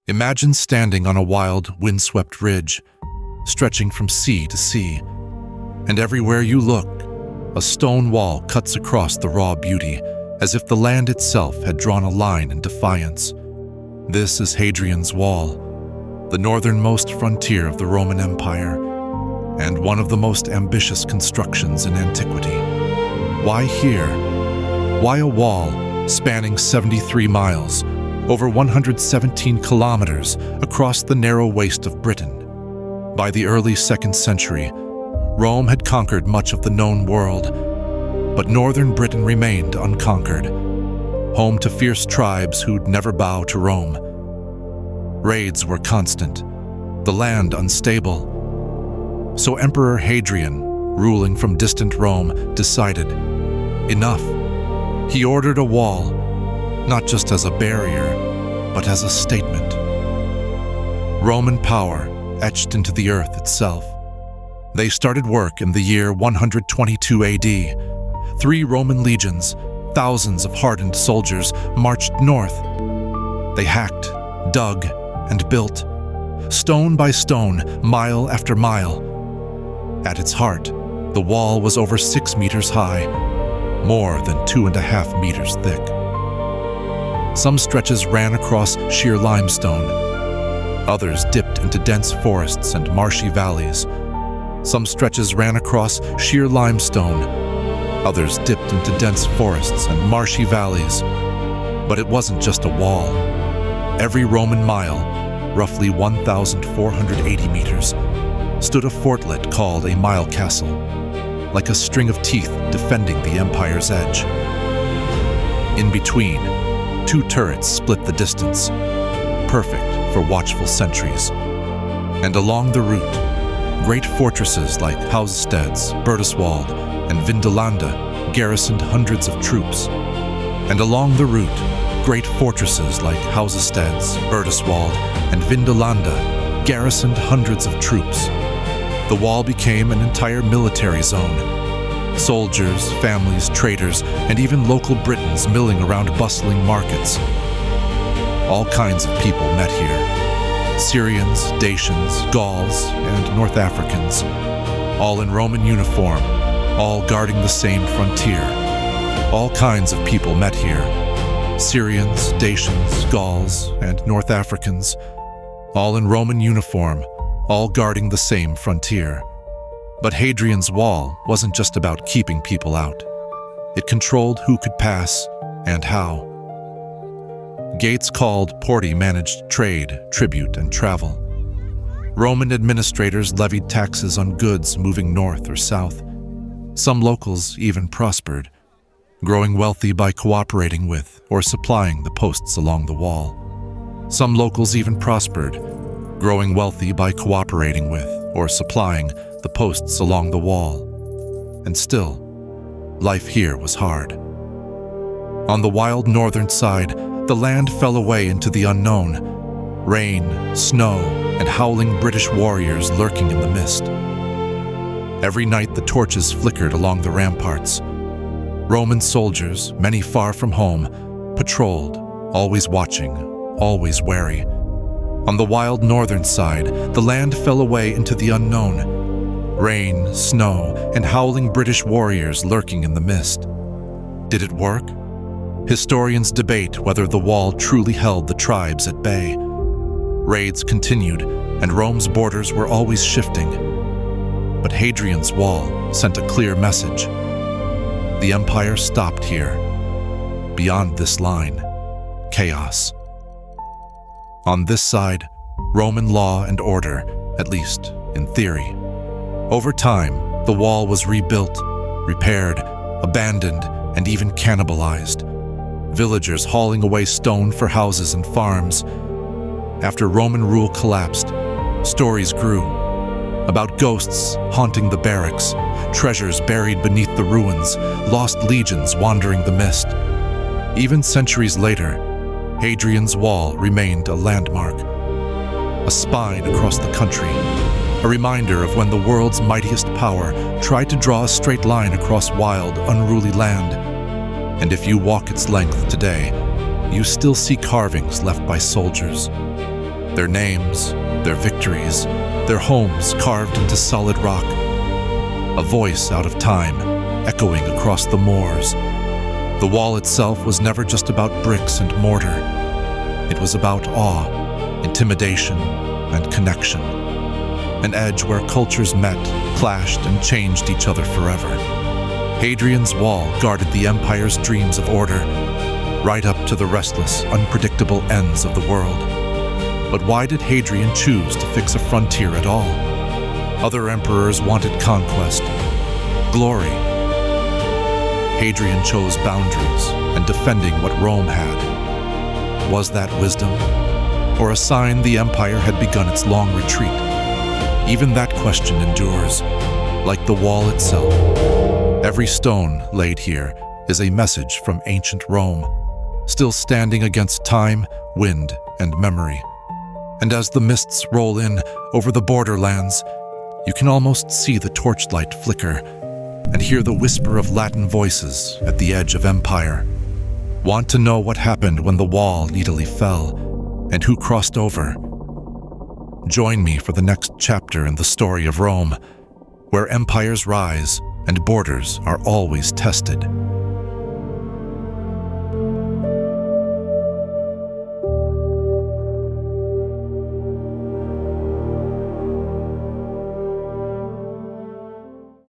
Imagine standing on a wild, windswept ridge, stretching from sea to sea, and everywhere you look, a stone wall cuts across the raw beauty, as if the land itself had drawn a line in defiance. This is Hadrian's Wall, the northernmost frontier of the Roman Empire, and one of the most ambitious constructions in antiquity. Why here? Why a wall spanning 73 miles, over 117 kilometers across the narrow waste of Britain? By the early 2nd century, Rome had conquered much of the known world, but northern Britain remained unconquered, home to fierce tribes who'd never bow to Rome. Raids were constant, the land unstable. So Emperor Hadrian, ruling from distant Rome, decided, enough. He ordered a wall, not just as a barrier, but as a statement. Roman power etched into the earth itself. They started work in the year 122 AD. 3 Roman legions, thousands of hardened soldiers, marched north. They hacked, dug, and built, stone by stone, mile after mile. At its heart, the wall was over 6 meters high, more than 2.5 meters thick. Some stretches ran across sheer limestone. Others dipped into dense forests and marshy valleys. Some stretches ran across sheer limestone. Others dipped into dense forests and marshy valleys. But it wasn't just a wall. Every Roman mile, roughly 1,480 meters, stood a fortlet called a Milecastle, like a string of teeth defending the empire's edge. In between, 2 turrets split the distance, perfect for watchful sentries. And along the route, great fortresses like Hausesteads, Bertiswald, and Vindolanda garrisoned hundreds of troops. And along the route, great fortresses like Hausesteads, Bertiswald, and Vindolanda garrisoned hundreds of troops. The wall became an entire military zone. Soldiers, families, traders, and even local Britons milling around bustling markets. All kinds of people met here. Syrians, Dacians, Gauls, and North Africans, all in Roman uniform, all guarding the same frontier. All kinds of people met here. Syrians, Dacians, Gauls, and North Africans, all in Roman uniform, all guarding the same frontier. But Hadrian's Wall wasn't just about keeping people out. It controlled who could pass and how. Gates called Porti managed trade, tribute, and travel. Roman administrators levied taxes on goods moving north or south. Some locals even prospered, growing wealthy by cooperating with or supplying the posts along the wall. Some locals even prospered, growing wealthy by cooperating with or supplying the posts along the wall. And still, life here was hard. On the wild northern side, the land fell away into the unknown. Rain, snow, and howling British warriors lurking in the mist. Every night the torches flickered along the ramparts. Roman soldiers, many far from home, patrolled, always watching, always wary. On the wild northern side, the land fell away into the unknown. Rain, snow, and howling British warriors lurking in the mist. Did it work? Historians debate whether the wall truly held the tribes at bay. Raids continued, and Rome's borders were always shifting. But Hadrian's Wall sent a clear message. The empire stopped here. Beyond this line, chaos. On this side, Roman law and order, at least in theory. Over time, the wall was rebuilt, repaired, abandoned, and even cannibalized. Villagers hauling away stone for houses and farms. After Roman rule collapsed, stories grew about ghosts haunting the barracks, treasures buried beneath the ruins, lost legions wandering the mist. Even centuries later, Hadrian's Wall remained a landmark, a spine across the country, a reminder of when the world's mightiest power tried to draw a straight line across wild, unruly land. And if you walk its length today, you still see carvings left by soldiers, Their names, their victories, their homes carved into solid rock. A voice out of time, echoing across the moors. The wall itself was never just about bricks and mortar. It was about awe, intimidation, and connection. An edge where cultures met, clashed, and changed each other forever. Hadrian's wall guarded the empire's dreams of order, right up to the restless, unpredictable ends of the world. But why did Hadrian choose to fix a frontier at all? Other emperors wanted conquest, glory. Hadrian chose boundaries and defending what Rome had. Was that wisdom, or a sign the empire had begun its long retreat? Even that question endures, like the wall itself. Every stone laid here is a message from ancient Rome, still standing against time, wind, and memory. And as the mists roll in over the borderlands, you can almost see the torchlight flicker and hear the whisper of Latin voices at the edge of empire. Want to know what happened when the wall needily fell and who crossed over? Join me for the next chapter in the story of Rome, where empires rise and borders are always tested.